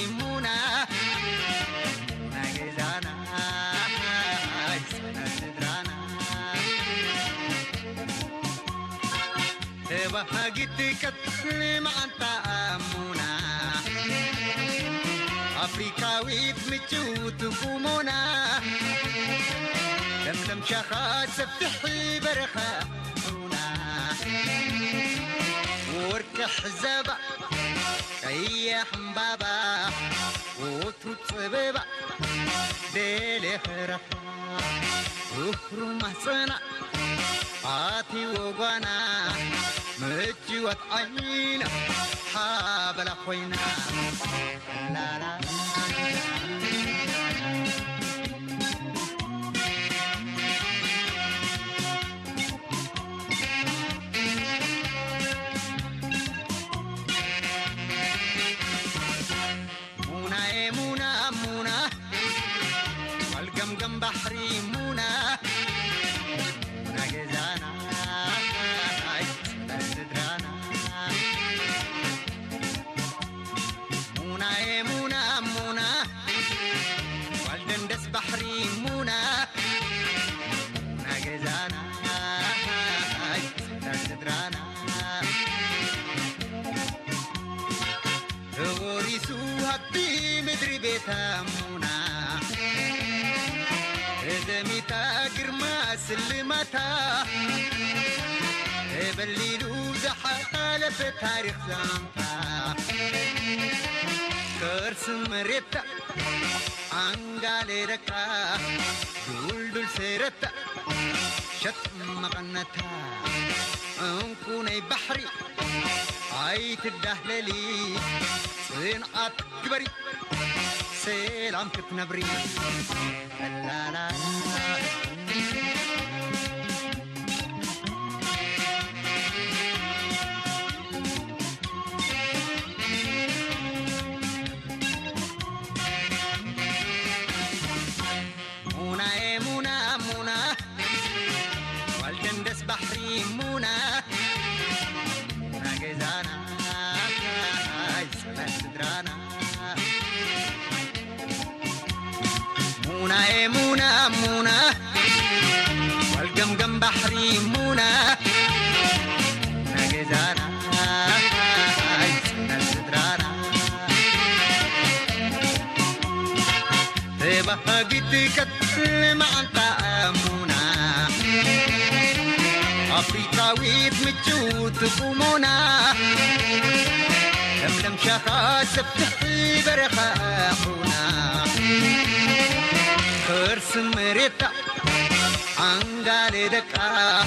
بحري منى نجزانا سندرانا تبهجتك تسلم أنت أمونا أفريقاوي بمجود قومونا لملم شخص سفتحي برخة هنا ورك حزبة كي حمبابا وتروت صبابا ديلي خرفا وفرو محصنا عاتي وقوانا مجوات عينا حابل أخوينا لا لا والقمقم بحري منى نجزانا سندرانا منى منى منى والدندس بحري منى نجزانا سندرانا غوريسوها بمدري بيتها منى دميتا قرما سلمتا بليلو زحالة في تاريخ زانتا كرس مريتا عنقالي ركا دول سيرتا شت مقنتا انكوني بحري عايت الدهللي صنعت كبري سلام كتنبري لا لا منى منى منى والجندس بحري منى نجزانا سندرانا منى منى منى والقمقم بحري منى نجزانا سندرانا تبهجتك تسلم أنت أمونا أفريقاوي بمجود قومونا لملم شخص بتحي برخة حونا خرس مريتا عنقالي دكا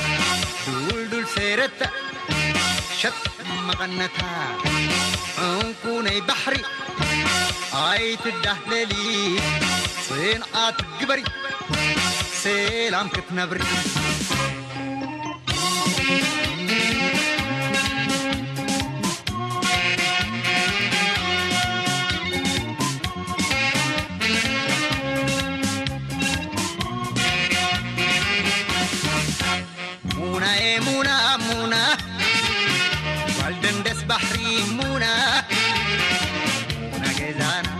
دول سيرتا شت مغنتا انكوني بحري عايت الدهللي صنعت قبري سلام كتنبري منى منى منى والدندس بحري منى نجزانا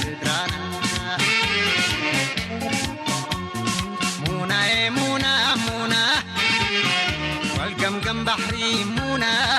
سندرانا منى منى منى والقمقم بحري منى